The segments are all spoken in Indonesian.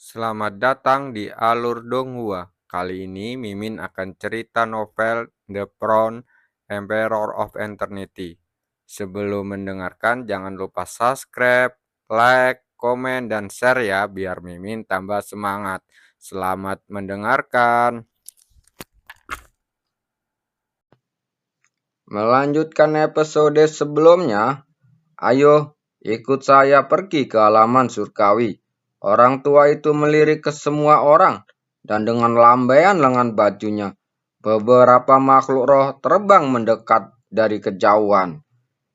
Selamat datang di Alur Donghua. Kali ini Mimin akan cerita novel The Crown, Emperor of Eternity. Sebelum mendengarkan, jangan lupa subscribe, like, komen, dan share ya, biar Mimin tambah semangat. Selamat mendengarkan. Melanjutkan episode sebelumnya, ayo ikut saya pergi ke halaman surgawi. Orang tua itu melirik ke semua orang, dan dengan lambaian lengan bajunya, beberapa makhluk roh terbang mendekat dari kejauhan.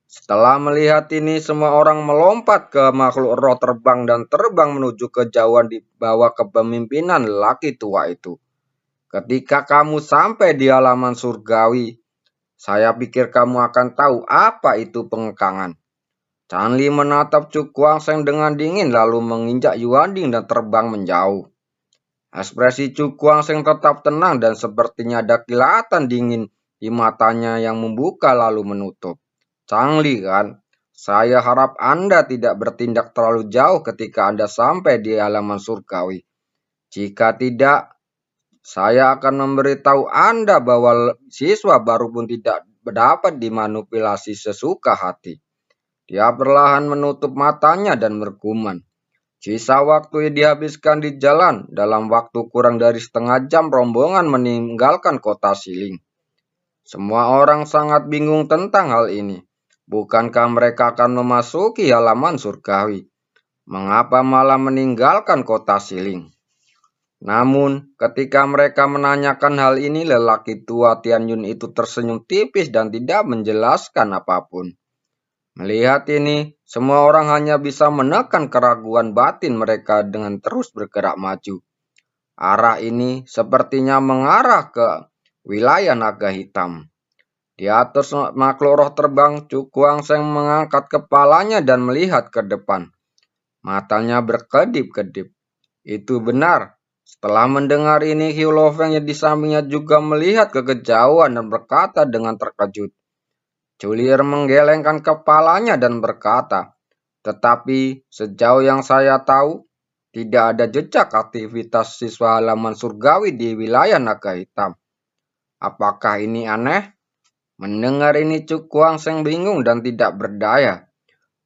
Setelah melihat ini, semua orang melompat ke makhluk roh terbang dan terbang menuju kejauhan di bawah kepemimpinan lelaki tua itu. Ketika kamu sampai di halaman surgawi, saya pikir kamu akan tahu apa itu pengekangan. Chanli menatap Chu Kuang-seng dengan dingin lalu menginjak Yuanding dan terbang menjauh. Ekspresi Chu Kuang-seng tetap tenang dan sepertinya ada kilatan dingin di matanya yang membuka lalu menutup. Chanli kan, saya harap Anda tidak bertindak terlalu jauh ketika Anda sampai di halaman surgawi. Jika tidak, saya akan memberitahu Anda bahwa siswa baru pun tidak dapat dimanipulasi sesuka hati. Dia perlahan menutup matanya dan bergumam. Sisa waktu yang dihabiskan di jalan, dalam waktu kurang dari setengah jam rombongan meninggalkan kota Siling. Semua orang sangat bingung tentang hal ini. Bukankah mereka akan memasuki halaman surgawi? Mengapa malah meninggalkan kota Siling? Namun, ketika mereka menanyakan hal ini, lelaki tua Tianyun itu tersenyum tipis dan tidak menjelaskan apapun. Melihat ini, semua orang hanya bisa menekan keraguan batin mereka dengan terus bergerak maju. Arah ini sepertinya mengarah ke wilayah naga hitam. Di atas makhluk roh terbang, Chu Kuang-seng mengangkat kepalanya dan melihat ke depan. Matanya berkedip-kedip. Itu benar. Setelah mendengar ini, Hiu Loveng yang di sampingnya juga melihat ke kejauhan dan berkata dengan terkejut. Julier menggelengkan kepalanya dan berkata, tetapi sejauh yang saya tahu, tidak ada jejak aktivitas siswa halaman surgawi di wilayah naga hitam. Apakah ini aneh? Mendengar ini Chu Kuang-seng bingung dan tidak berdaya.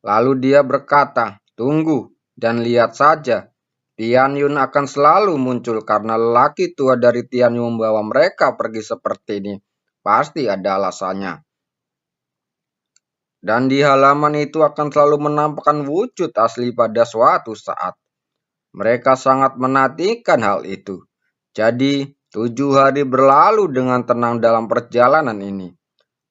Lalu dia berkata, tunggu dan lihat saja. Tian Yun akan selalu muncul karena lelaki tua dari Tian Yun membawa mereka pergi seperti ini. Pasti ada alasannya. Dan di halaman itu akan selalu menampakkan wujud asli pada suatu saat. Mereka sangat menantikan hal itu. Jadi, 7 hari berlalu dengan tenang dalam perjalanan ini.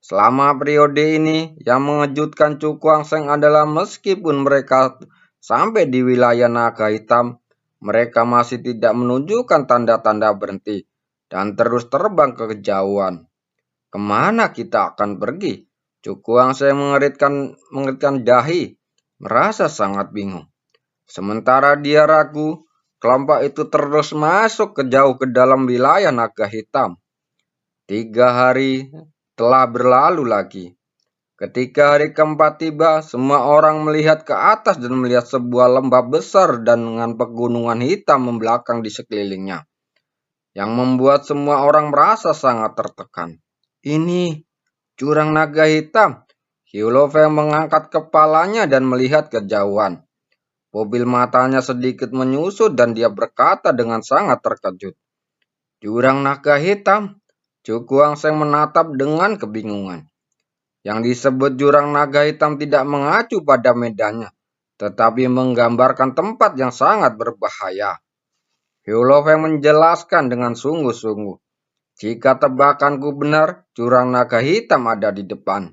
Selama periode ini, yang mengejutkan Chu Kuang-seng adalah meskipun mereka sampai di wilayah naga hitam, mereka masih tidak menunjukkan tanda-tanda berhenti dan terus terbang ke kejauhan. Kemana kita akan pergi? Chu Kuang-seng mengeritkan dahi, merasa sangat bingung. Sementara dia ragu, kelompok itu terus masuk jauh ke dalam wilayah naga hitam. 3 hari telah berlalu lagi. Ketika hari keempat tiba, semua orang melihat ke atas dan melihat sebuah lembah besar dan dengan pegunungan hitam membelakang di sekelilingnya, yang membuat semua orang merasa sangat tertekan. Ini jurang naga hitam. Hiu Loveng mengangkat kepalanya dan melihat kejauhan. Mobil matanya sedikit menyusut dan dia berkata dengan sangat terkejut. Jurang naga hitam? Chu Kuang-seng menatap dengan kebingungan. Yang disebut jurang naga hitam tidak mengacu pada medannya, tetapi menggambarkan tempat yang sangat berbahaya. Hiu Loveng menjelaskan dengan sungguh-sungguh. Jika tebakanku benar, jurang naga hitam ada di depan.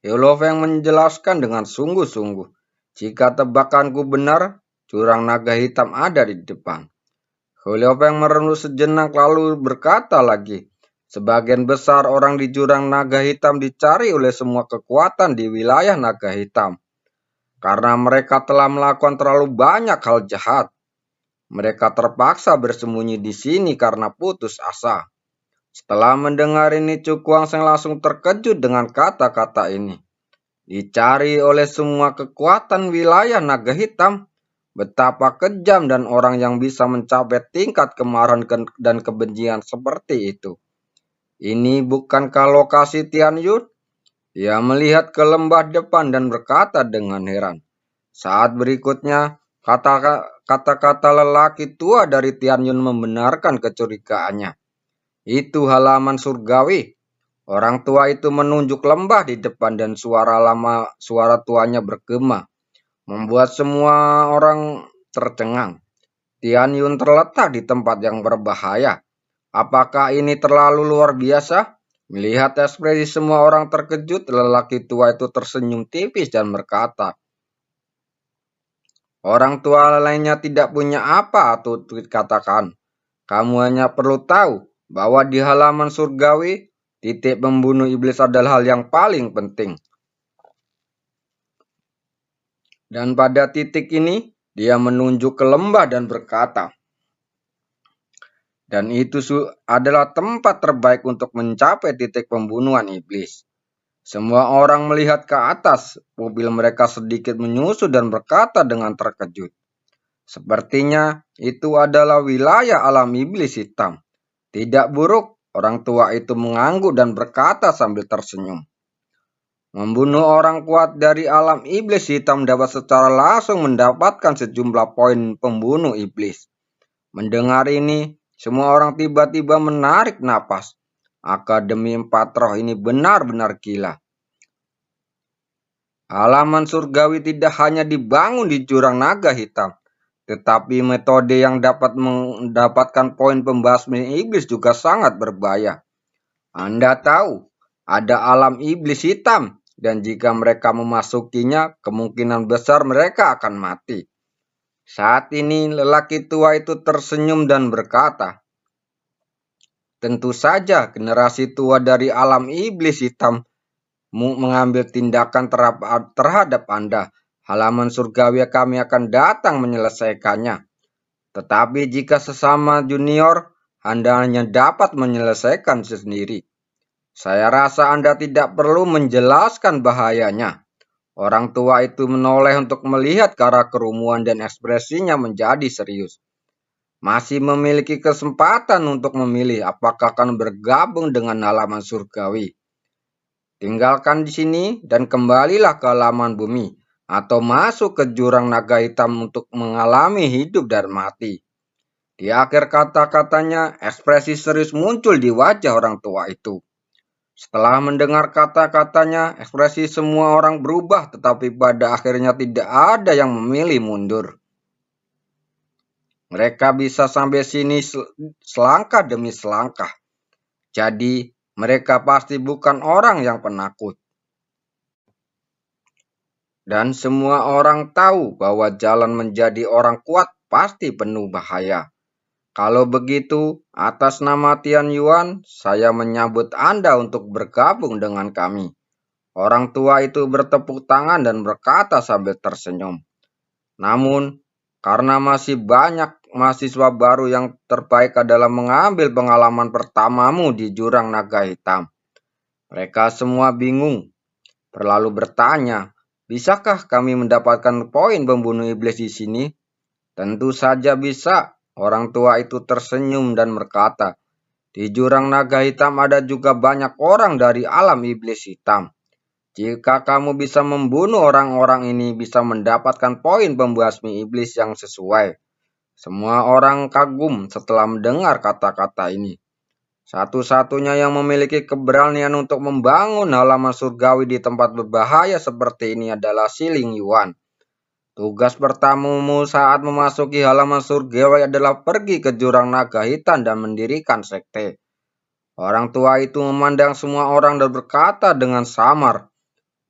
Hiu Loveng menjelaskan dengan sungguh-sungguh. Jika tebakanku benar, jurang naga hitam ada di depan. Hiu Loveng merenung sejenak lalu berkata lagi, sebagian besar orang di jurang naga hitam dicari oleh semua kekuatan di wilayah naga hitam. Karena mereka telah melakukan terlalu banyak hal jahat. Mereka terpaksa bersembunyi di sini karena putus asa. Setelah mendengar ini, Chu Kuang-seng langsung terkejut dengan kata-kata ini. Dicari oleh semua kekuatan wilayah naga hitam. betapa kejam dan orang yang bisa mencapai tingkat kemarahan dan kebencian seperti itu. Ini bukankah lokasi Tianyun? Ia melihat ke lembah depan dan berkata dengan heran. Saat berikutnya, kata-kata lelaki tua dari Tianyun membenarkan kecurigaannya. Itu halaman surgawi. Orang tua itu menunjuk lembah di depan dan suara tuanya bergema, membuat semua orang tercengang. Tianyun terletak di tempat yang berbahaya. Apakah ini terlalu luar biasa? Melihat ekspresi semua orang terkejut, lelaki tua itu tersenyum tipis dan berkata, orang tua lainnya tidak punya apa atau katakan. Kamu hanya perlu tahu bahwa di halaman surgawi, titik membunuh iblis adalah hal yang paling penting. Dan pada titik ini, dia menunjuk ke lembah dan berkata, dan itu adalah tempat terbaik untuk mencapai titik pembunuhan iblis. Semua orang melihat ke atas, mobil mereka sedikit menyusut dan berkata dengan terkejut. Sepertinya itu adalah wilayah alam iblis hitam. Tidak buruk, orang tua itu mengangguk dan berkata sambil tersenyum. Membunuh orang kuat dari alam iblis hitam dapat secara langsung mendapatkan sejumlah poin pembunuh iblis. Mendengar ini, semua orang tiba-tiba menarik napas. Akademi Empat Roh ini benar-benar gila. Halaman surgawi tidak hanya dibangun di jurang naga hitam, tetapi metode yang dapat mendapatkan poin pembasmi iblis juga sangat berbahaya. Anda tahu, ada alam iblis hitam, dan jika mereka memasukinya, kemungkinan besar mereka akan mati. Saat ini, lelaki tua itu tersenyum dan berkata, tentu saja generasi tua dari alam iblis hitam mengambil tindakan terhadap Anda. Halaman surgawi kami akan datang menyelesaikannya. Tetapi jika sesama junior, Anda hanya dapat menyelesaikan sendiri. Saya rasa Anda tidak perlu menjelaskan bahayanya. Orang tua itu menoleh untuk melihat ke arah kerumunan dan ekspresinya menjadi serius. Masih memiliki kesempatan untuk memilih apakah akan bergabung dengan halaman surgawi. Tinggalkan di sini dan kembalilah ke halaman bumi atau masuk ke jurang naga hitam untuk mengalami hidup dan mati. Di akhir kata-katanya, ekspresi serius muncul di wajah orang tua itu. Setelah mendengar kata-katanya, ekspresi semua orang berubah, tetapi pada akhirnya tidak ada yang memilih mundur. Mereka bisa sampai sini selangkah demi selangkah. Jadi, mereka pasti bukan orang yang penakut. Dan semua orang tahu bahwa jalan menjadi orang kuat pasti penuh bahaya. Kalau begitu, atas nama Tian Yuan, saya menyambut Anda untuk bergabung dengan kami. Orang tua itu bertepuk tangan dan berkata sambil tersenyum. Namun, karena masih banyak mahasiswa baru yang terbaik adalah mengambil pengalaman pertamamu di jurang naga hitam. Mereka semua bingung, lalu bertanya, bisakah kami mendapatkan poin pembunuh iblis di sini? Tentu saja bisa. Orang tua itu tersenyum dan berkata, di jurang naga hitam ada juga banyak orang dari alam iblis hitam. Jika kamu bisa membunuh orang-orang ini, bisa mendapatkan poin pembasmi iblis yang sesuai. Semua orang kagum setelah mendengar kata-kata ini. Satu-satunya yang memiliki keberanian untuk membangun halaman surgawi di tempat berbahaya seperti ini adalah Si Ling Yuan. Tugas pertamamu saat memasuki halaman surgawi adalah pergi ke jurang naga hitam dan mendirikan sekte. Orang tua itu memandang semua orang dan berkata dengan samar,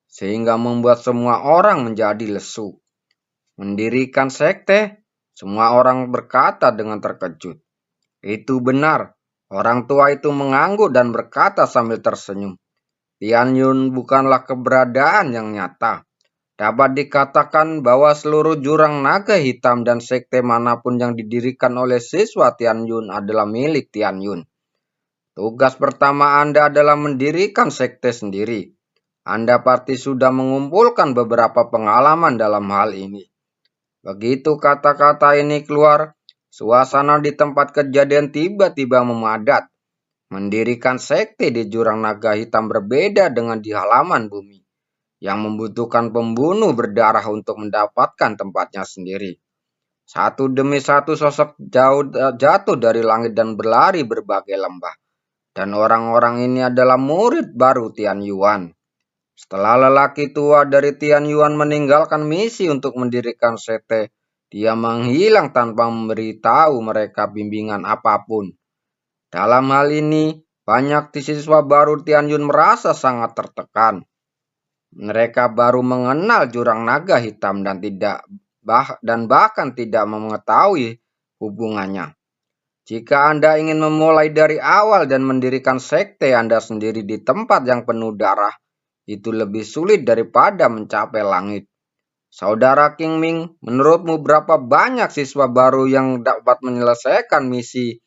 sehingga membuat semua orang menjadi lesu. Mendirikan sekte? Semua orang berkata dengan terkejut. Itu benar. Orang tua itu mengangguk dan berkata sambil tersenyum. Tian Yun bukanlah keberadaan yang nyata. Dapat dikatakan bahwa seluruh jurang naga hitam dan sekte manapun yang didirikan oleh siswa Tian Yun adalah milik Tian Yun. Tugas pertama Anda adalah mendirikan sekte sendiri. Anda pasti sudah mengumpulkan beberapa pengalaman dalam hal ini. Begitu kata-kata ini keluar, suasana di tempat kejadian tiba-tiba memadat. Mendirikan sekte di jurang naga hitam berbeda dengan di halaman bumi, yang membutuhkan pembunuh berdarah untuk mendapatkan tempatnya sendiri. Satu demi satu sosok jatuh dari langit dan berlari berbagai lembah. Dan orang-orang ini adalah murid baru Tian Yuan. Setelah lelaki tua dari Tian Yuan meninggalkan misi untuk mendirikan sekte, dia menghilang tanpa memberitahu mereka bimbingan apapun. Dalam hal ini, banyak siswa baru Tian Yuan merasa sangat tertekan. Mereka baru mengenal jurang naga hitam dan bahkan tidak mengetahui hubungannya. Jika Anda ingin memulai dari awal dan mendirikan sekte Anda sendiri di tempat yang penuh darah, itu lebih sulit daripada mencapai langit. Saudara King Ming, menurutmu berapa banyak siswa baru yang dapat menyelesaikan misi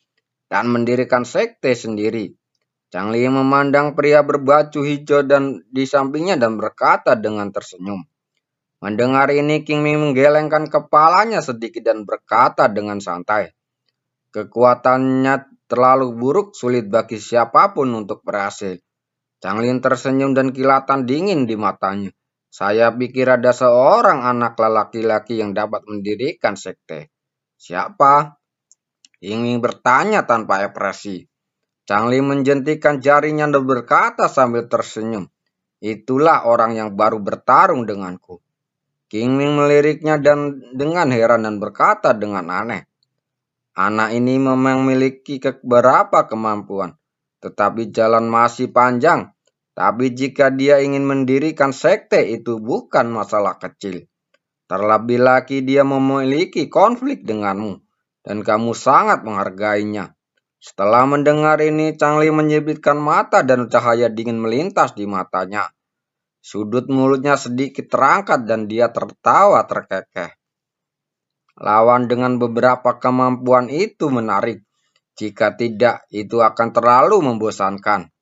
dan mendirikan sekte sendiri? Chang Li memandang pria berbaju hijau dan di sampingnya dan berkata dengan tersenyum. Mendengar ini, King Ming menggelengkan kepalanya sedikit dan berkata dengan santai. Kekuatannya terlalu buruk, sulit bagi siapapun untuk berhasil. Chang Lin tersenyum dan kilatan dingin di matanya. Saya pikir ada seorang anak laki-laki yang dapat mendirikan sekte. Siapa? King bertanya tanpa ekspresi. Chang Li menjentikan jarinya dan berkata sambil tersenyum. Itulah orang yang baru bertarung denganku. King Ming meliriknya dan dengan heran dan berkata dengan aneh. Anak ini memang memiliki beberapa kemampuan, tetapi jalan masih panjang. Tapi jika dia ingin mendirikan sekte itu bukan masalah kecil. Terlebih lagi dia memiliki konflik denganmu, dan kamu sangat menghargainya. Setelah mendengar ini, Chang Li menyipitkan mata dan cahaya dingin melintas di matanya. Sudut mulutnya sedikit terangkat dan dia tertawa terkekeh. Lawan dengan beberapa kemampuan itu menarik. Jika tidak, itu akan terlalu membosankan.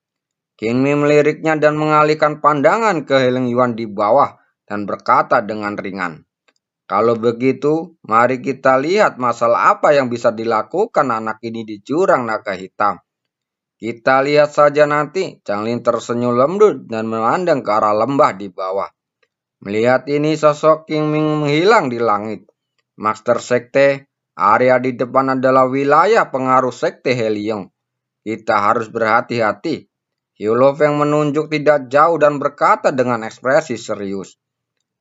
King Mi meliriknya dan mengalihkan pandangan ke Helen Yuan di bawah dan berkata dengan ringan. Kalau begitu, mari kita lihat masalah apa yang bisa dilakukan anak ini di jurang naga hitam. Kita lihat saja nanti. Chang Lin tersenyum lembut dan memandang ke arah lembah di bawah. Melihat ini, sosok King Ming menghilang di langit. Master Sekte, area di depan adalah wilayah pengaruh Sekte Heliong. Kita harus berhati-hati. Hyolofeng menunjuk tidak jauh dan berkata dengan ekspresi serius.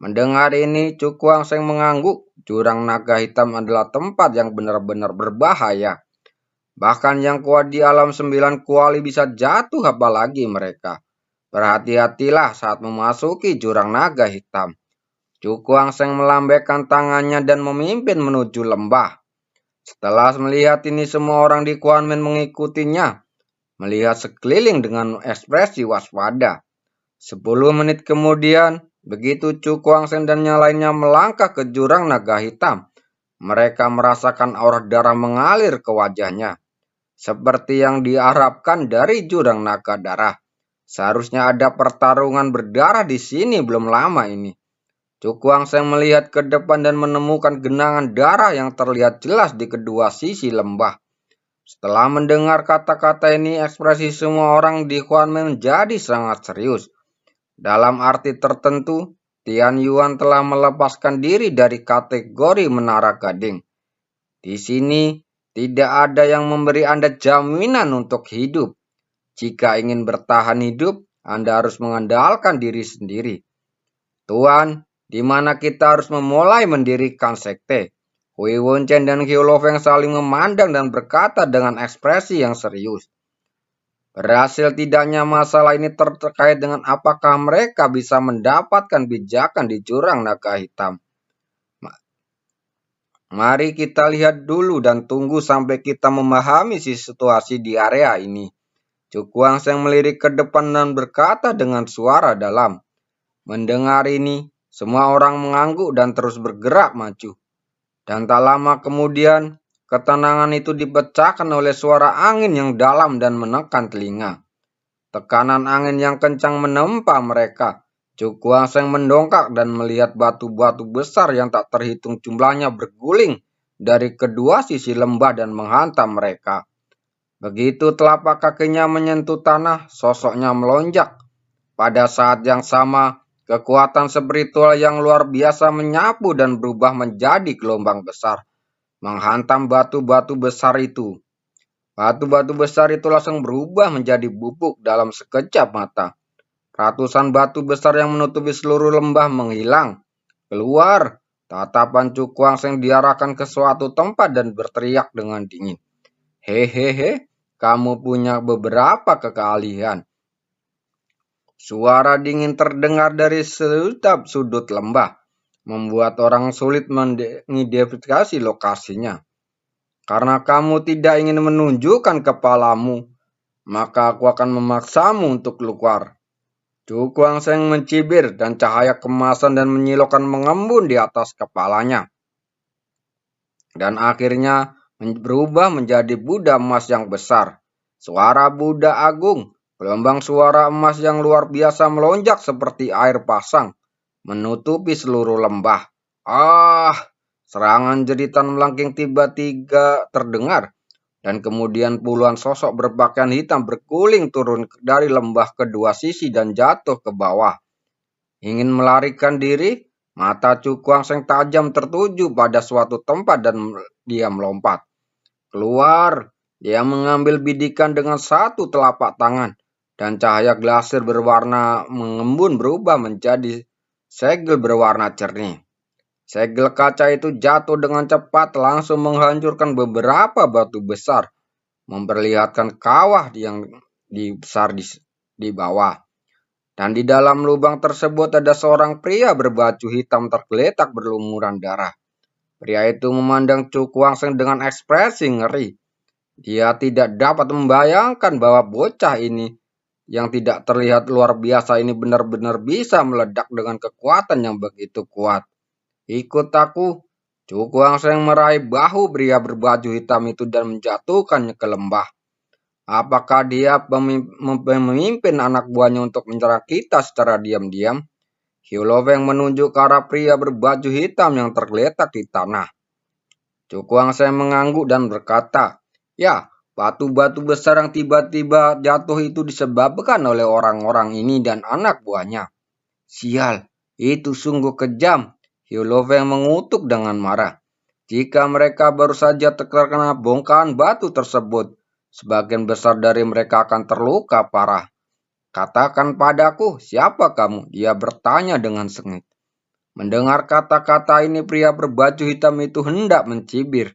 Mendengar ini, Cukuang Seng mengangguk. Jurang naga hitam adalah tempat yang benar-benar berbahaya. Bahkan yang kuat di alam 9 kuali bisa jatuh, apalagi mereka. Berhati-hatilah saat memasuki jurang naga hitam. Cukuang Seng melambaikan tangannya dan memimpin menuju lembah. Setelah melihat ini, semua orang di Kuanmen mengikutinya. Melihat sekeliling dengan ekspresi waspada. 10 menit kemudian, begitu Cukuang Seng dan yang lainnya melangkah ke jurang naga hitam, mereka merasakan aura darah mengalir ke wajahnya. Seperti yang diharapkan dari jurang naga darah. Seharusnya ada pertarungan berdarah di sini belum lama ini. Cukuang Seng melihat ke depan dan menemukan genangan darah yang terlihat jelas di kedua sisi lembah. Setelah mendengar kata-kata ini, ekspresi semua orang di Kuanmen menjadi sangat serius. Dalam arti tertentu, Tian Yuan telah melepaskan diri dari kategori menara gading. Di sini, tidak ada yang memberi Anda jaminan untuk hidup. Jika ingin bertahan hidup, Anda harus mengandalkan diri sendiri. Tuan, di mana kita harus memulai mendirikan sekte? Hui Wenchen dan Hyolofeng saling memandang dan berkata dengan ekspresi yang serius. Berhasil tidaknya masalah ini terkait dengan apakah mereka bisa mendapatkan pijakan di jurang naga hitam. Mari kita lihat dulu dan tunggu sampai kita memahami situasi di area ini. Cukuang Seng melirik ke depan dan berkata dengan suara dalam. Mendengar ini, semua orang mengangguk dan terus bergerak maju. Dan tak lama kemudian, ketenangan itu dipecahkan oleh suara angin yang dalam dan menekan telinga. Tekanan angin yang kencang menempa mereka, Cukuang Seng mendongak dan melihat batu-batu besar yang tak terhitung jumlahnya berguling dari kedua sisi lembah dan menghantam mereka. Begitu telapak kakinya menyentuh tanah, sosoknya melonjak. Pada saat yang sama, kekuatan spiritual yang luar biasa menyapu dan berubah menjadi gelombang besar, menghantam batu-batu besar itu. Batu-batu besar itu langsung berubah menjadi bubuk dalam sekejap mata. Ratusan batu besar yang menutupi seluruh lembah menghilang. Keluar, tatapan Cukuang Seng diarahkan ke suatu tempat dan berteriak dengan dingin. Hehehe, kamu punya beberapa keahlian. Suara dingin terdengar dari setiap sudut lembah, membuat orang sulit mengidentifikasi lokasinya. Karena kamu tidak ingin menunjukkan kepalamu, maka aku akan memaksamu untuk keluar. Cukuang Seng mencibir dan cahaya kemasan dan menyilaukan mengembun di atas kepalanya. Dan akhirnya berubah menjadi Buddha emas yang besar. Suara Buddha agung, gelombang suara emas yang luar biasa melonjak seperti air pasang, menutupi seluruh lembah. Ah, serangan jeritan melengking tiba-tiba terdengar, dan kemudian puluhan sosok berpakaian hitam berguling turun dari lembah kedua sisi dan jatuh ke bawah. Ingin melarikan diri, mata Cukuang Seng tajam tertuju pada suatu tempat dan dia melompat. Keluar, dia mengambil bidikan dengan satu telapak tangan, dan cahaya glasir berwarna mengembun berubah menjadi segel berwarna jernih. Segel kaca itu jatuh dengan cepat langsung menghancurkan beberapa batu besar, memperlihatkan kawah yang besar di bawah. Dan di dalam lubang tersebut ada seorang pria berbaju hitam tergeletak berlumuran darah. Pria itu memandang Cukuang Seng dengan ekspresi ngeri. Dia tidak dapat membayangkan bahwa bocah ini yang tidak terlihat luar biasa ini benar-benar bisa meledak dengan kekuatan yang begitu kuat. Ikut aku. Cukuang Seng meraih bahu pria berbaju hitam itu dan menjatuhkannya ke lembah. Apakah dia memimpin anak buahnya untuk menyerang kita secara diam-diam? Hiu Loveng menunjuk ke arah pria berbaju hitam yang tergeletak di tanah. Cukuang Seng mengangguk dan berkata, ya, batu-batu besar yang tiba-tiba jatuh itu disebabkan oleh orang-orang ini dan anak buahnya. Sial, itu sungguh kejam. Hiu Loveng mengutuk dengan marah. Jika mereka baru saja terkena bongkahan batu tersebut, sebagian besar dari mereka akan terluka parah. Katakan padaku, siapa kamu? Dia bertanya dengan sengit. Mendengar kata-kata ini, pria berbaju hitam itu hendak mencibir.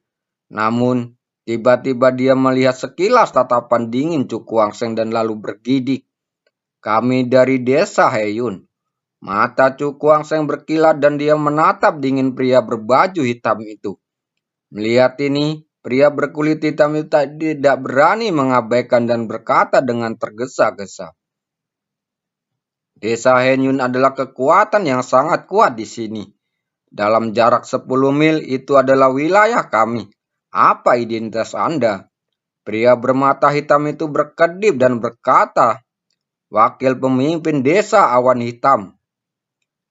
Namun, tiba-tiba dia melihat sekilas tatapan dingin Cukuang Seng dan lalu bergidik. Kami dari desa Heyun. Mata Cukuang Seng berkilat dan dia menatap dingin pria berbaju hitam itu. Melihat ini, pria berkulit hitam itu tidak berani mengabaikan dan berkata dengan tergesa-gesa. Desa Henyun adalah kekuatan yang sangat kuat di sini. Dalam jarak 10 mil itu adalah wilayah kami. Apa identitas Anda? Pria bermata hitam itu berkedip dan berkata, wakil pemimpin desa awan hitam.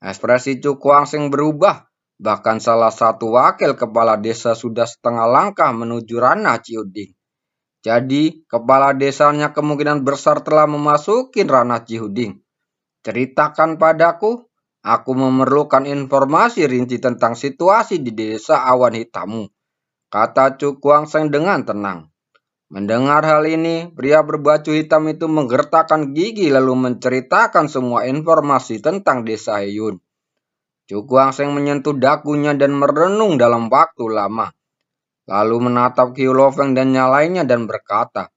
Ekspresi Cukuang Seng berubah. Bahkan salah satu wakil kepala desa sudah setengah langkah menuju ranah Ciuding. Jadi, kepala desanya kemungkinan besar telah memasuki ranah Ciuding. Ceritakan padaku, aku memerlukan informasi rinci tentang situasi di desa awan hitammu, kata Cukuang Seng dengan tenang. Mendengar hal ini, pria berbaju hitam itu menggertakkan gigi lalu menceritakan semua informasi tentang desa Heyun. Cukuang Seng menyentuh dagunya dan merenung dalam waktu lama. Lalu menatap Hiu Loveng dan yang lainnya dan berkata,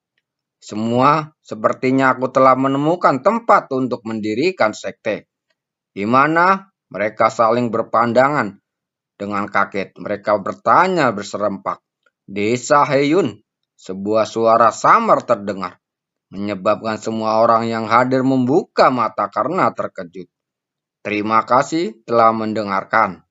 semua sepertinya aku telah menemukan tempat untuk mendirikan sekte. Di mana mereka saling berpandangan. Dengan kaget mereka bertanya berserempak. Desa Heyun. Sebuah suara samar terdengar. Menyebabkan semua orang yang hadir membuka mata karena terkejut. Terima kasih telah mendengarkan.